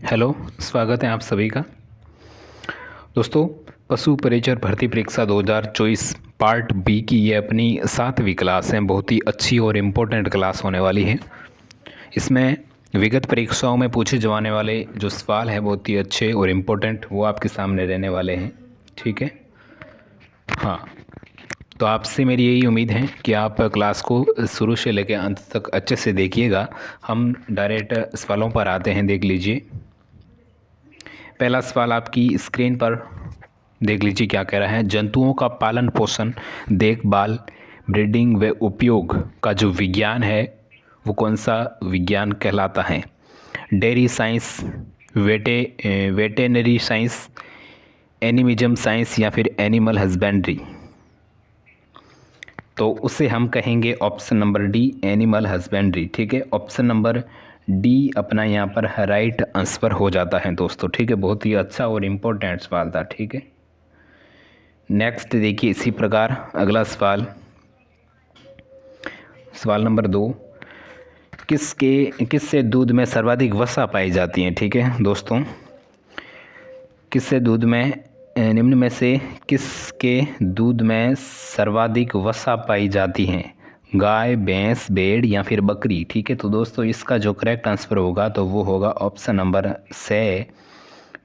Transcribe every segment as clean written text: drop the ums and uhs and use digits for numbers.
Hello, स्वागत है आप सभी का। दोस्तों, पशु परिचर भर्ती परीक्षा 2024 पार्ट बी की ये अपनी 7वीं क्लास है। बहुत ही अच्छी और इम्पोर्टेंट क्लास होने वाली है। इसमें विगत परीक्षाओं में पूछे जाने वाले जो सवाल हैं बहुत ही अच्छे और इम्पोर्टेंट वो आपके सामने रहने वाले हैं। ठीक है, हाँ। तो आपसे मेरी यही उम्मीद है कि आप क्लास को शुरू से लेकर अंत तक अच्छे से देखिएगा। हम डायरेक्ट सवालों पर आते हैं, देख लीजिए। पहला सवाल आपकी स्क्रीन पर देख लीजिए क्या कह रहा है। जंतुओं का पालन पोषण, देखभाल, ब्रीडिंग व उपयोग का जो विज्ञान है वो कौन सा विज्ञान कहलाता है? Dairy science, veterinary science, animism science या फिर एनिमल हस्बेंड्री। तो उसे हम कहेंगे option number D, animal husbandry. ठीक है, ऑप्शन नंबर डी अपना यहाँ पर राइट आंसर हो जाता है दोस्तों। ठीक है, बहुत ही अच्छा और इम्पोर्टेंट सवाल था। ठीक है, नेक्स्ट देखिए इसी प्रकार अगला सवाल, सवाल नंबर 2। किससे दूध में सर्वाधिक वसा पाई जाती है? ठीक है दोस्तों, किससे दूध में निम्न में से किसके दूध में सर्वाधिक वसा पाई जाती है? गाय, भैंस, भेड़ या फिर बकरी। ठीक है, तो दोस्तों इसका जो करेक्ट आंसर होगा तो वो होगा ऑप्शन नंबर से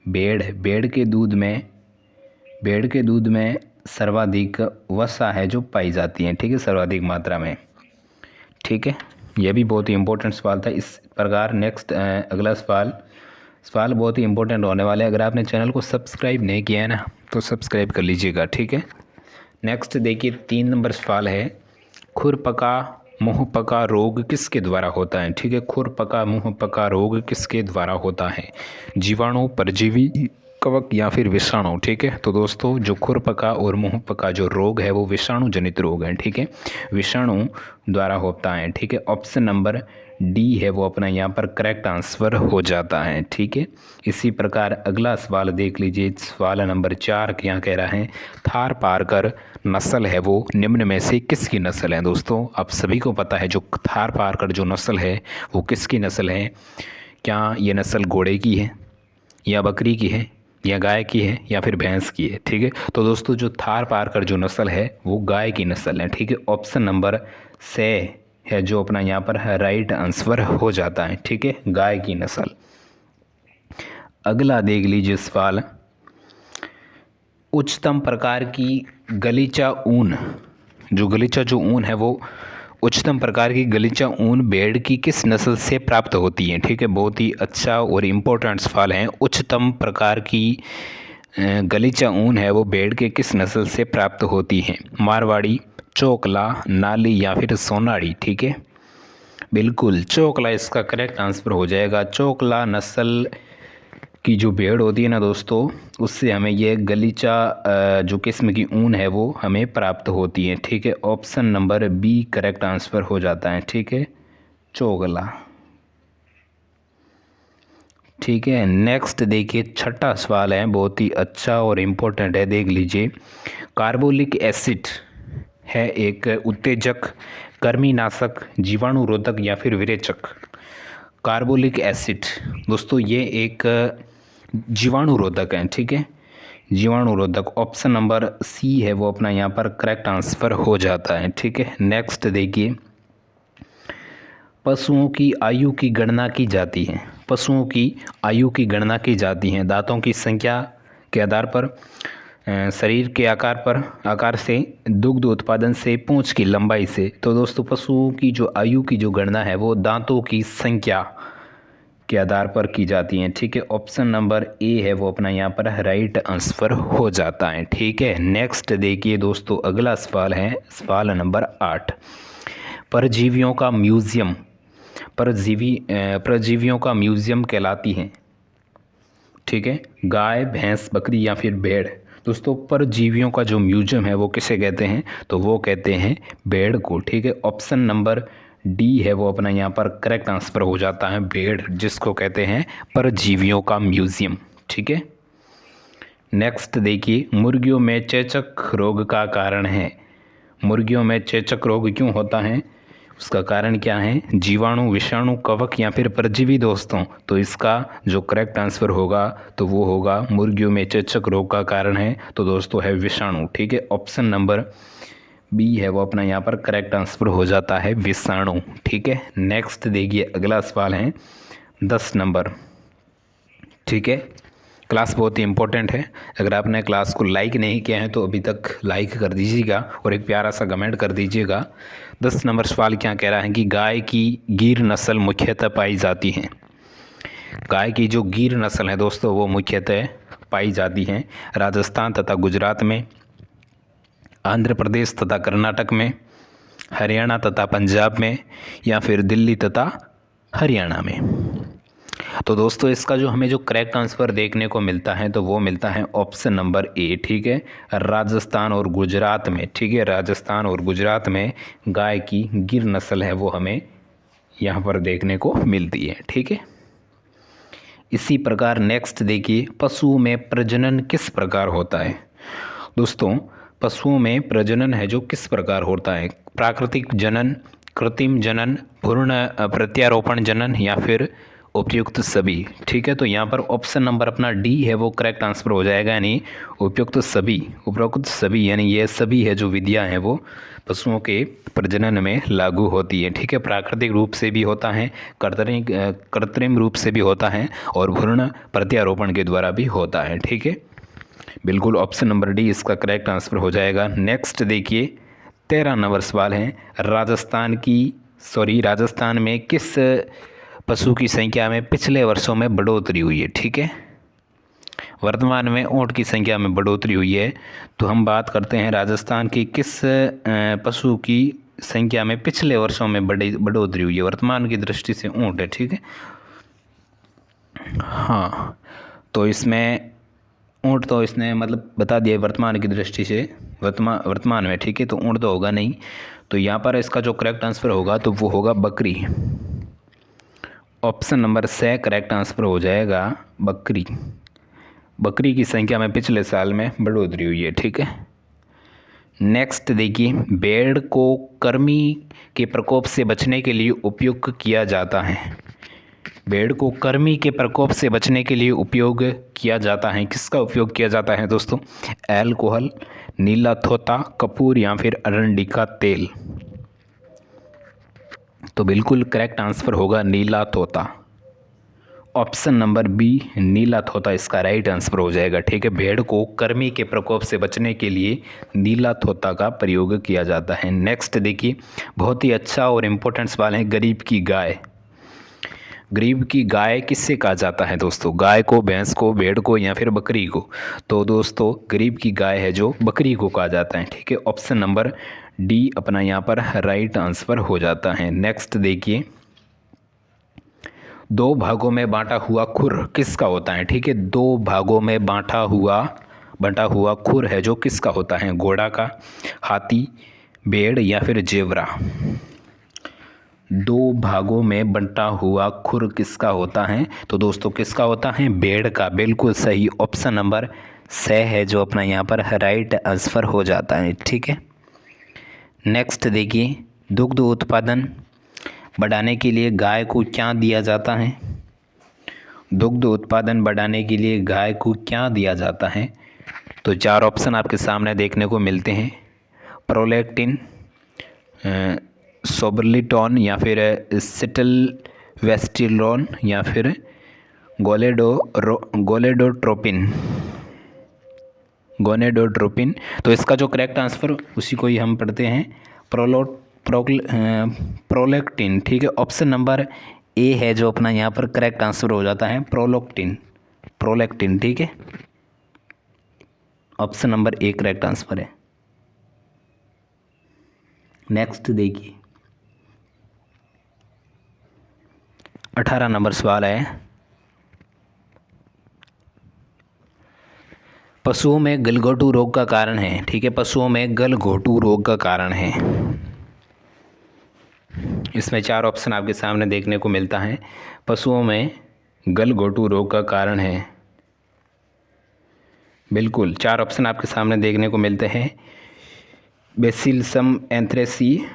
भेड़। भेड़ के दूध में सर्वाधिक वसा है जो पाई जाती है। ठीक है, सर्वाधिक मात्रा में। ठीक है, यह भी बहुत ही इम्पोर्टेंट सवाल था। इस प्रकार नेक्स्ट अगला सवाल बहुत ही इम्पोर्टेंट होने वाला है। अगर आपने चैनल को सब्सक्राइब नहीं किया है ना तो सब्सक्राइब कर लीजिएगा। ठीक है, नेक्स्ट देखिए 3 नंबर सवाल है। खुरपका मुँह पका रोग किसके द्वारा होता है? ठीक है, खुरपका मुँह पका रोग किसके द्वारा होता है? जीवाणु, परजीवी, कवक या फिर विषाणु। ठीक है, तो दोस्तों जो खुरपका और मुँह पका जो रोग है वो विषाणु जनित रोग है। ठीक है, विषाणु द्वारा होता है। ठीक है, ऑप्शन नंबर डी है वो अपना यहाँ पर करेक्ट आंसर हो जाता है। ठीक है, इसी प्रकार अगला सवाल देख लीजिए। सवाल नंबर 4 यहाँ कह रहा है थार पारकर नस्ल है वो निम्न में से किसकी नस्ल है? दोस्तों आप सभी को पता है जो थार पारकर जो नस्ल है वो किसकी नस्ल है। क्या ये नस्ल घोड़े की है या बकरी की है या गाय की है या फिर भैंस की है? ठीक है, तो दोस्तों जो थार पारकर जो नस्ल है वो गाय की नस्ल है। ठीक है, ऑप्शन नंबर से है जो अपना यहाँ पर राइट आंसर हो जाता है। ठीक है, गाय की नस्ल। अगला देख लीजिए सवाल, उच्चतम प्रकार की गलीचा ऊन, जो गलीचा जो ऊन है वो उच्चतम प्रकार की गलीचा ऊन भेड़ की किस नस्ल से प्राप्त होती है? ठीक है, बहुत ही अच्छा और इम्पोर्टेंट सवाल है। उच्चतम प्रकार की गलीचा ऊन है वो भेड़ के किस नस्ल से प्राप्त होती है? मारवाड़ी, चोकला, नाली या फिर सोनाड़ी। ठीक है, बिल्कुल चोकला इसका करेक्ट आंसर हो जाएगा। चोकला नस्ल की जो भेड़ होती है ना दोस्तों, उससे हमें ये गलीचा जो किस्म की ऊन है वो हमें प्राप्त होती है। ठीक है, option number B correct answer हो जाता है। ठीक है, चोगला। ठीक है, नेक्स्ट देखिए छठा सवाल है, बहुत ही अच्छा और इम्पोर्टेंट है, देख लीजिए। कार्बोलिक एसिड है एक उत्तेजक, कृमिनाशक, जीवाणुरोधक या फिर विरेचक? कार्बोलिक एसिड दोस्तों ये एक जीवाणुरोधक है। ठीक है, जीवाणुरोधक, ऑप्शन नंबर सी है वो अपना यहाँ पर करेक्ट आंसर हो जाता है। ठीक है, नेक्स्ट देखिए, पशुओं की आयु की गणना की जाती है। पशुओं की आयु की गणना की जाती है दांतों की संख्या के आधार पर, शरीर के आकार से, दुग्ध उत्पादन से, पूंछ की लंबाई से। तो दोस्तों पशुओं की जो आयु की जो गणना है वो दांतों की संख्या के आधार पर की जाती है। ठीक है, ऑप्शन नंबर ए है वो अपना यहाँ पर राइट आंसर हो जाता है। ठीक है, नेक्स्ट देखिए दोस्तों अगला सवाल है, सवाल नंबर 8। परजीवियों का म्यूजियम, परजीवियों का म्यूजियम कहलाती है? ठीक है, गाय, भैंस, बकरी या फिर भेड़? दोस्तों परजीवियों का जो म्यूजियम है वो किसे कहते हैं? तो वो कहते हैं भेड़ को। ठीक है, ऑप्शन नंबर डी है वो अपना यहाँ पर करेक्ट आंसर हो जाता है, भेड़ जिसको कहते हैं परजीवियों का म्यूजियम। ठीक है, नेक्स्ट देखिए, मुर्गियों में चेचक रोग का कारण है। मुर्गियों में चेचक रोग क्यों होता है उसका कारण क्या है? जीवाणु, विषाणु, कवक या फिर परजीवी दोस्तों। तो इसका जो करेक्ट आंसर होगा तो वो होगा मुर्गियों में चेचक रोग का कारण है तो दोस्तों है विषाणु। ठीक है, ऑप्शन नंबर बी है वो अपना यहाँ पर करेक्ट आंसर हो जाता है, विषाणु। ठीक है, नेक्स्ट देखिए अगला सवाल है 10 नंबर। ठीक है, क्लास बहुत ही इंपॉर्टेंट है। अगर आपने क्लास को लाइक नहीं किया है तो अभी तक लाइक कर दीजिएगा और एक प्यारा सा कमेंट कर दीजिएगा। 10 नंबर सवाल क्या कह रहा है कि गाय की गिर नस्ल मुख्यतः पाई जाती हैं। गाय की जो गिर नस्ल है दोस्तों वो मुख्यतः पाई जाती हैं राजस्थान तथा गुजरात में, आंध्र प्रदेश तथा कर्नाटक में, हरियाणा तथा पंजाब में या फिर दिल्ली तथा हरियाणा में। तो दोस्तों इसका जो हमें जो करेक्ट आंसर देखने को मिलता है तो वो मिलता है ऑप्शन नंबर ए। ठीक है, राजस्थान और गुजरात में। ठीक है, राजस्थान और गुजरात में गाय की गिर नस्ल है वो हमें यहाँ पर देखने को मिलती है। ठीक है, इसी प्रकार नेक्स्ट देखिए, पशुओं में प्रजनन किस प्रकार होता है। दोस्तों पशुओं में प्रजनन है जो किस प्रकार होता है? प्राकृतिक जनन, कृत्रिम जनन, भ्रूण प्रत्यारोपण जनन या फिर उपयुक्त सभी। ठीक है, तो यहाँ पर ऑप्शन नंबर अपना डी है वो करेक्ट आंसर हो जाएगा, यानी उपयुक्त सभी। उपयुक्त सभी यानी ये सभी है जो विधियाँ हैं वो पशुओं के प्रजनन में लागू होती है। ठीक है, प्राकृतिक रूप से भी होता है, कृत्रिम रूप से भी होता है और भ्रूण प्रत्यारोपण के द्वारा भी होता है। ठीक है, बिल्कुल ऑप्शन नंबर डी इसका करेक्ट आंसर हो जाएगा। नेक्स्ट देखिए 13 नंबर सवाल है, राजस्थान में किस पशु की संख्या में पिछले वर्षों में बढ़ोतरी हुई है। ठीक है, वर्तमान में ऊँट की संख्या में बढ़ोतरी हुई है। तो हम बात करते हैं राजस्थान की किस पशु की संख्या में पिछले वर्षों में बढ़ोतरी हुई है। वर्तमान की दृष्टि से ऊँट है। ठीक है, हाँ, तो इसमें ऊँट तो इसने मतलब बता दिया वर्तमान की दृष्टि से, वर्तमान में। ठीक है, तो ऊँट तो होगा नहीं, तो यहाँ पर इसका जो करेक्ट आंसर होगा तो वो होगा बकरी। ऑप्शन नंबर से करेक्ट आंसर हो जाएगा बकरी। बकरी की संख्या में पिछले साल में बढ़ोतरी हुई है। ठीक है, नेक्स्ट देखिए, भेड़ को कृमि के प्रकोप से बचने के लिए उपयोग किया जाता है। भेड़ को कृमि के प्रकोप से बचने के लिए उपयोग किया जाता है, किसका उपयोग किया जाता है दोस्तों? अल्कोहल, नीला थोता, कपूर या फिर अरंडी का तेल। तो बिल्कुल करेक्ट आंसर होगा नीला तोता। ऑप्शन नंबर बी नीला तोता इसका राइट आंसर हो जाएगा। ठीक है, भेड़ को कृमि के प्रकोप से बचने के लिए नीला तोता का प्रयोग किया जाता है। नेक्स्ट देखिए, बहुत ही अच्छा और इम्पोर्टेंट सवाल है, गरीब की गाय। गरीब की गाय किससे कहा जाता है दोस्तों? गाय को, भैंस को, भेड़ को या फिर बकरी को? तो दोस्तों गरीब की गाय है जो बकरी को कहा जाता है। ठीक है, ऑप्शन नंबर डी अपना यहाँ पर राइट आंसर हो जाता है। नेक्स्ट देखिए, 2 भागों में बांटा हुआ खुर किसका होता है? ठीक है, 2 भागों में बंटा हुआ खुर है जो किसका होता है? घोड़ा का, हाथी, भेड़ या फिर जेवरा। 2 भागों में बंटा हुआ खुर किसका होता है? तो दोस्तों किसका होता है? भेड़ का। बिल्कुल सही, ऑप्शन नंबर से है जो अपना यहाँ पर राइट आंसर हो जाता है। ठीक है, नेक्स्ट देखिए, दुग्ध उत्पादन बढ़ाने के लिए गाय को क्या दिया जाता है? दुग्ध उत्पादन बढ़ाने के लिए गाय को क्या दिया जाता है? तो 4 ऑप्शन आपके सामने देखने को मिलते हैं, प्रोलैक्टिन, सोबर्लिटॉन या फिर सिटलवेस्टिरोन या फिर गोनेडोट्रोपिन। तो इसका जो करेक्ट आंसर उसी को ही हम पढ़ते हैं, प्रोलैक्टिन। ठीक है, ऑप्शन नंबर ए है जो अपना यहाँ पर करेक्ट आंसर हो जाता है, प्रोलैक्टिन। ठीक है, option number A correct answer है। नेक्स्ट देखिए 18 नंबर सवाल है, पशुओं में गलघोटू रोग का कारण है। ठीक है, पशुओं में गलघोटू रोग का कारण है। इसमें 4 ऑप्शन आपके सामने देखने को मिलता है, पशुओं में गलघोटू रोग का कारण है। बिल्कुल 4 ऑप्शन आपके सामने देखने को मिलते हैं, बेसिलसम एंथ्रेसी,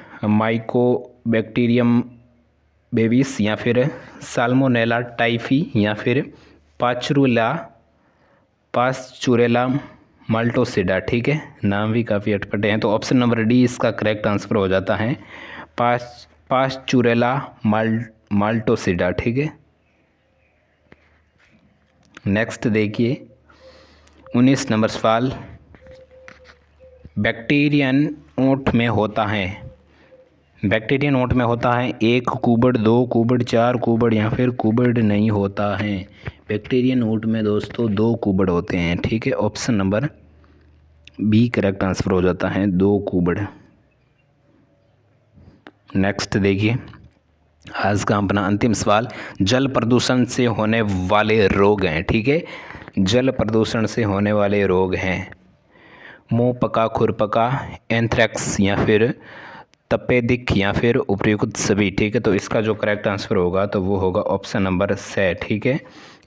बैक्टीरियम बेबिस या फिर साल्मोनेला टाइफी या फिर पास्चुरेला माल्टोसिडा। ठीक है, नाम भी काफ़ी अटपटे हैं। तो ऑप्शन नंबर डी इसका करेक्ट आंसर हो जाता है, पास्चुरेला माल्टोसिडा। ठीक है, नेक्स्ट देखिए 19 नंबर सवाल, बैक्टीरियन ऊँट में होता है, बैक्टीरियन ऊँट में होता है 1 कुबड़, 2 कुबड़, 4 कुबड़ या फिर कुबड़ नहीं होता है। बैक्टीरियन ऊँट में दोस्तों 2 कुबड़ होते हैं। ठीक है, option number B correct answer हो जाता है, 2 कुबड़। नेक्स्ट देखिए आज का अपना अंतिम सवाल, जल प्रदूषण से होने वाले रोग हैं। ठीक है, जल प्रदूषण से होने वाले रोग हैं मुंह पका, खुरपका, एंथ्रेक्स या फिर तपेदिक या फिर उपयुक्त सभी। ठीक है, तो इसका जो करेक्ट आंसर होगा तो वो होगा ऑप्शन नंबर से। ठीक है,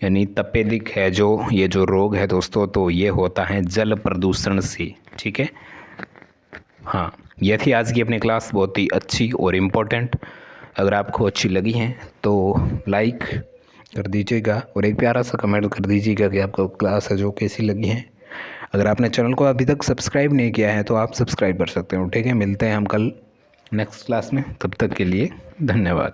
यानी तपेदिक है जो ये जो रोग है दोस्तों, तो ये होता है जल प्रदूषण से। ठीक है, हाँ, ये थी आज की अपनी क्लास, बहुत ही अच्छी और इम्पोर्टेंट। अगर आपको अच्छी लगी है तो लाइक कर दीजिएगा और एक प्यारा सा कमेंट कर दीजिएगा कि आपको क्लास है जो कैसी लगी है। अगर आपने चैनल को अभी तक सब्सक्राइब नहीं किया है तो आप सब्सक्राइब कर सकते हो। ठीक है, मिलते हैं हम कल नेक्स्ट क्लास में, तब तक के लिए धन्यवाद।